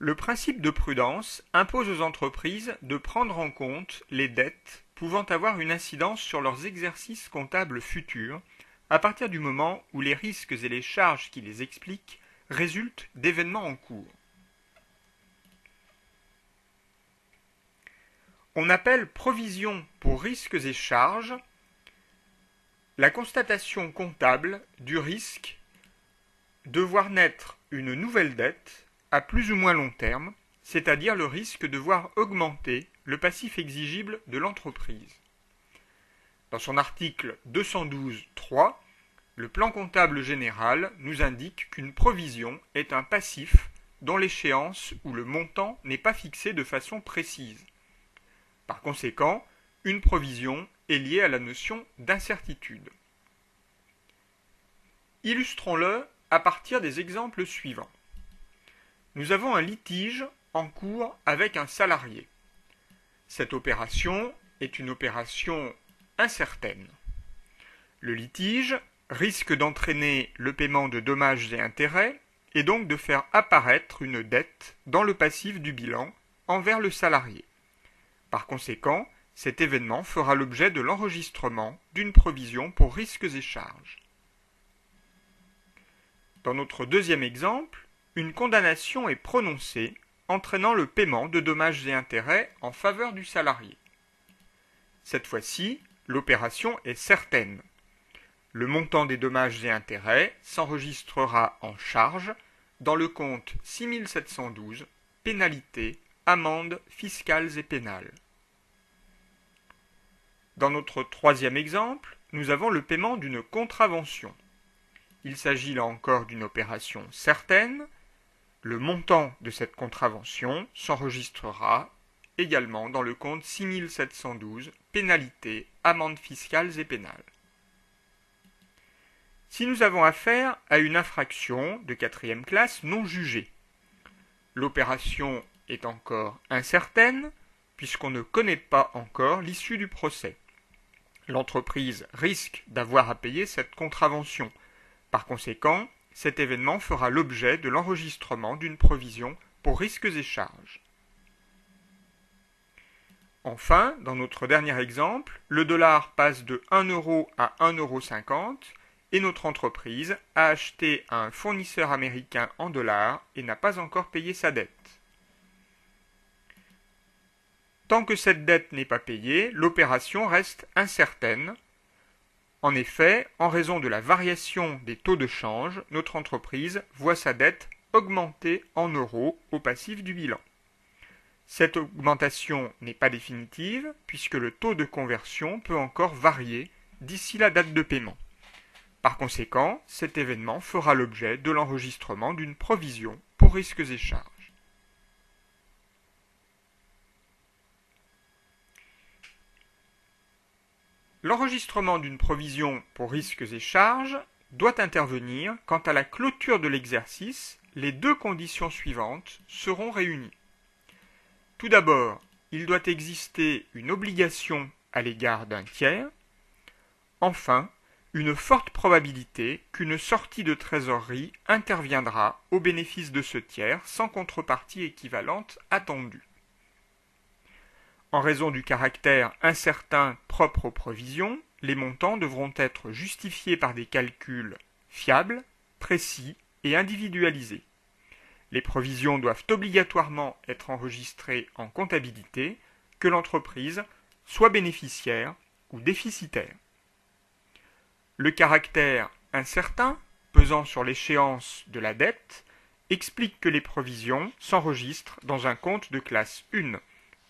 Le principe de prudence impose aux entreprises de prendre en compte les dettes pouvant avoir une incidence sur leurs exercices comptables futurs, à partir du moment où les risques et les charges qui les expliquent résultent d'événements en cours. On appelle provision pour risques et charges la constatation comptable du risque de voir naître une nouvelle dette à plus ou moins long terme, c'est-à-dire le risque de voir augmenter le passif exigible de l'entreprise. Dans son article 212.3, le plan comptable général nous indique qu'une provision est un passif dont l'échéance ou le montant n'est pas fixé de façon précise. Par conséquent, une provision est liée à la notion d'incertitude. Illustrons-le à partir des exemples suivants. Nous avons un litige en cours avec un salarié. Cette opération est une opération incertaine. Le litige risque d'entraîner le paiement de dommages et intérêts et donc de faire apparaître une dette dans le passif du bilan envers le salarié. Par conséquent, cet événement fera l'objet de l'enregistrement d'une provision pour risques et charges. Dans notre deuxième exemple, une condamnation est prononcée entraînant le paiement de dommages et intérêts en faveur du salarié. Cette fois-ci, l'opération est certaine. Le montant des dommages et intérêts s'enregistrera en charge dans le compte 6712, pénalités, amendes fiscales et pénales. Dans notre troisième exemple, nous avons le paiement d'une contravention. Il s'agit là encore d'une opération certaine. Le montant de cette contravention s'enregistrera également dans le compte 6712, pénalités, amendes fiscales et pénales. Si nous avons affaire à une infraction de 4e classe non jugée, l'opération est encore incertaine puisqu'on ne connaît pas encore l'issue du procès. L'entreprise risque d'avoir à payer cette contravention. Par conséquent, cet événement fera l'objet de l'enregistrement d'une provision pour risques et charges. Enfin, dans notre dernier exemple, le dollar passe de 1 euro à 1,50 € et notre entreprise a acheté à un fournisseur américain en dollars et n'a pas encore payé sa dette. Tant que cette dette n'est pas payée, l'opération reste incertaine. En effet, en raison de la variation des taux de change, notre entreprise voit sa dette augmenter en euros au passif du bilan. Cette augmentation n'est pas définitive puisque le taux de conversion peut encore varier d'ici la date de paiement. Par conséquent, cet événement fera l'objet de l'enregistrement d'une provision pour risques et charges. L'enregistrement d'une provision pour risques et charges doit intervenir quand à la clôture de l'exercice, les deux conditions suivantes seront réunies. Tout d'abord, il doit exister une obligation à l'égard d'un tiers. Enfin, une forte probabilité qu'une sortie de trésorerie interviendra au bénéfice de ce tiers sans contrepartie équivalente attendue. En raison du caractère incertain propre aux provisions, les montants devront être justifiés par des calculs fiables, précis et individualisés. Les provisions doivent obligatoirement être enregistrées en comptabilité, que l'entreprise soit bénéficiaire ou déficitaire. Le caractère incertain, pesant sur l'échéance de la dette, explique que les provisions s'enregistrent dans un compte de classe 1,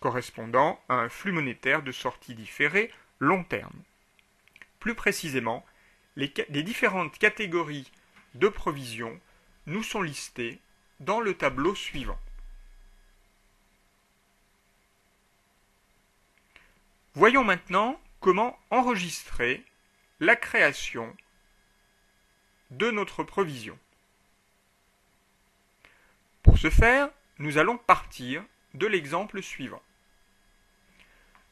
correspondant à un flux monétaire de sortie différée long terme. Plus précisément, les différentes catégories de provisions nous sont listées dans le tableau suivant. Voyons maintenant comment enregistrer la création de notre provision. Pour ce faire, nous allons partir de l'exemple suivant.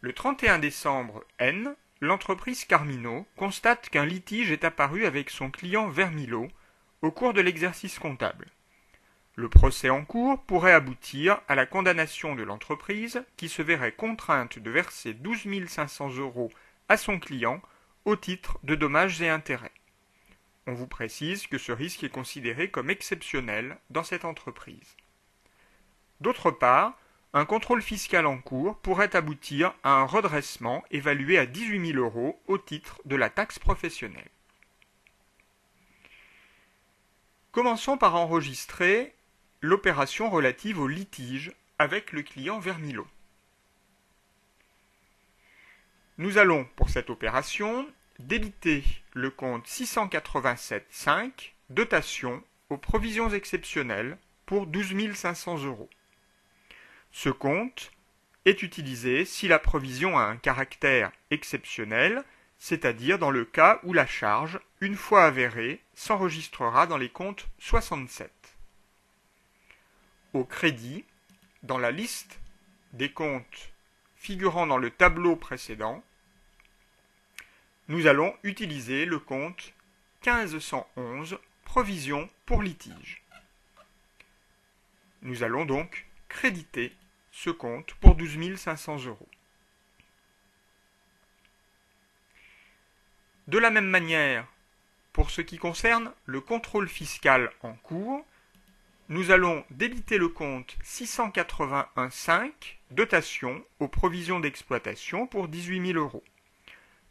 Le 31 décembre N, l'entreprise Carmino constate qu'un litige est apparu avec son client Vermilo au cours de l'exercice comptable. Le procès en cours pourrait aboutir à la condamnation de l'entreprise qui se verrait contrainte de verser 12 500 € à son client au titre de dommages et intérêts. On vous précise que ce risque est considéré comme exceptionnel dans cette entreprise. D'autre part, un contrôle fiscal en cours pourrait aboutir à un redressement évalué à 18 000 € au titre de la taxe professionnelle. Commençons par enregistrer l'opération relative au litige avec le client Vermilo. Nous allons, pour cette opération, débiter le compte 687,5 dotation aux provisions exceptionnelles pour 12 500 €. Ce compte est utilisé si la provision a un caractère exceptionnel, c'est-à-dire dans le cas où la charge, une fois avérée, s'enregistrera dans les comptes 67. Au crédit, dans la liste des comptes figurant dans le tableau précédent, nous allons utiliser le compte 1511 provision pour litige. Nous allons donc créditer ce compte pour 12 500 €. De la même manière, pour ce qui concerne le contrôle fiscal en cours, nous allons débiter le compte 681,5 dotation aux provisions d'exploitation pour 18 000 €.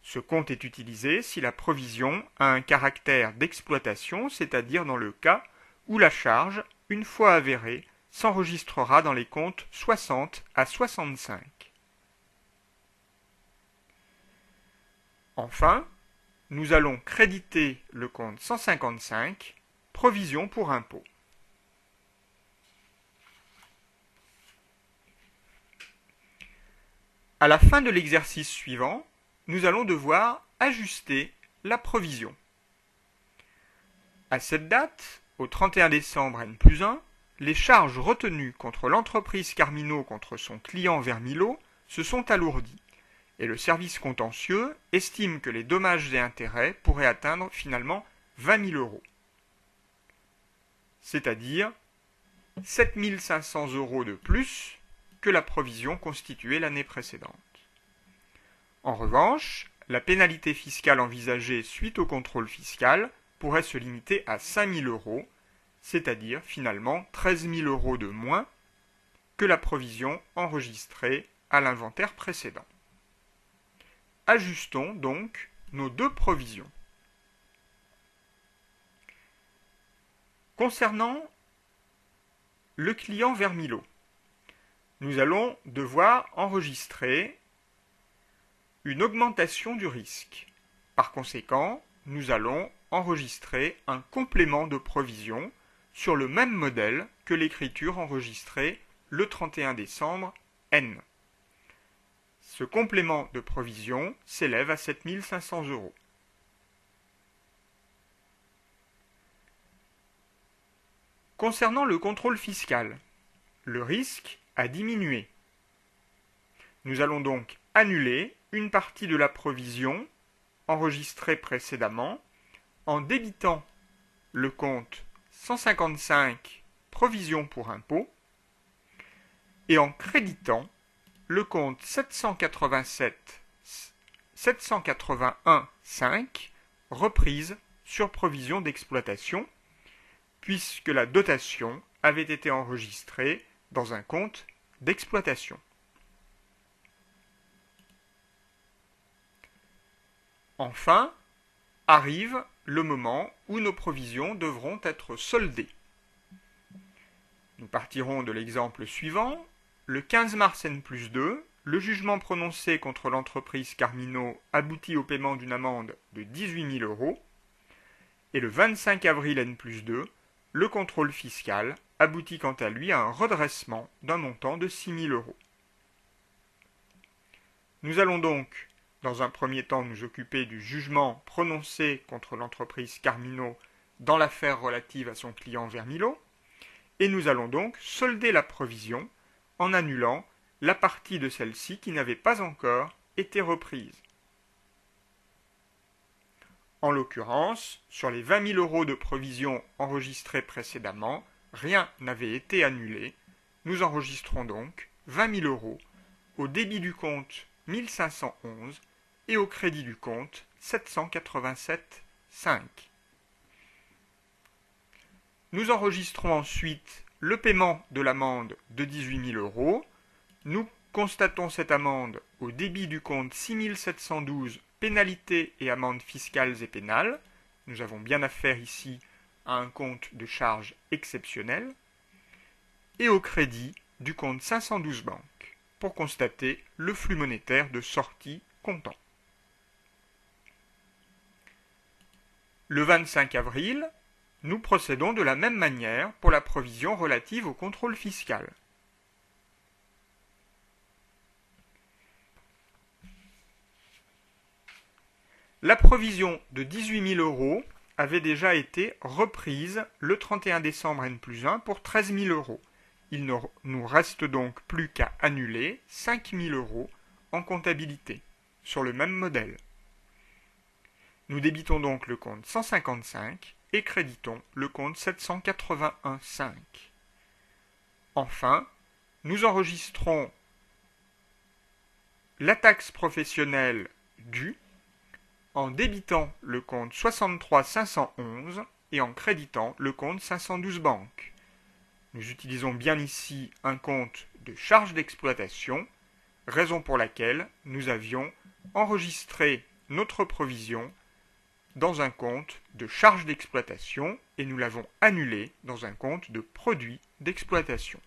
Ce compte est utilisé si la provision a un caractère d'exploitation, c'est-à-dire dans le cas où la charge, une fois avérée, s'enregistrera dans les comptes 60 à 65. Enfin, nous allons créditer le compte 155, provision pour impôt. À la fin de l'exercice suivant, nous allons devoir ajuster la provision. À cette date, au 31 décembre N+1, les charges retenues contre l'entreprise Carmino contre son client Vermilo se sont alourdies et le service contentieux estime que les dommages et intérêts pourraient atteindre finalement 20 000 €, c'est-à-dire 7 500 € de plus que la provision constituée l'année précédente. En revanche, la pénalité fiscale envisagée suite au contrôle fiscal pourrait se limiter à 5 000 €, c'est-à-dire finalement 13 000 € de moins que la provision enregistrée à l'inventaire précédent. Ajustons donc nos deux provisions. Concernant le client Vermilo, nous allons devoir enregistrer une augmentation du risque. Par conséquent, nous allons enregistrer un complément de provision sur le même modèle que l'écriture enregistrée le 31 décembre N. Ce complément de provision s'élève à 7 500 €. Concernant le contrôle fiscal, le risque a diminué. Nous allons donc annuler une partie de la provision enregistrée précédemment en débitant le compte 155 provision pour impôt et en créditant le compte 781,5 reprise sur provision d'exploitation puisque la dotation avait été enregistrée dans un compte d'exploitation. Enfin, arrive le moment où nos provisions devront être soldées. Nous partirons de l'exemple suivant. Le 15 mars N+2, le jugement prononcé contre l'entreprise Carmino aboutit au paiement d'une amende de 18 000 € et le 25 avril N+2, le contrôle fiscal aboutit quant à lui à un redressement d'un montant de 6 000 €. Nous allons donc dans un premier temps nous occuper du jugement prononcé contre l'entreprise Carmino dans l'affaire relative à son client Vermilo, et nous allons donc solder la provision en annulant la partie de celle-ci qui n'avait pas encore été reprise. En l'occurrence, sur les 20 000 € de provision enregistrées précédemment, rien n'avait été annulé, nous enregistrons donc 20 000 euros au débit du compte 1511 et au crédit du compte 787,5. Nous enregistrons ensuite le paiement de l'amende de 18 000 euros. Nous constatons cette amende au débit du compte 6712 pénalités et amendes fiscales et pénales. Nous avons bien affaire ici à un compte de charges exceptionnelles. Et au crédit du compte 512 banques pour constater le flux monétaire de sortie comptant. Le 25 avril, nous procédons de la même manière pour la provision relative au contrôle fiscal. La provision de 18 000 euros avait déjà été reprise le 31 décembre N+1 pour 13 000 euros. Il ne nous reste donc plus qu'à annuler 5 000 euros en comptabilité, sur le même modèle. Nous débitons donc le compte 155 et créditons le compte 781,5. Enfin, nous enregistrons la taxe professionnelle due en débitant le compte 63 511 et en créditant le compte 512 banques. Nous utilisons bien ici un compte de charges d'exploitation, raison pour laquelle nous avions enregistré notre provision dans un compte de charges d'exploitation et nous l'avons annulé dans un compte de produits d'exploitation.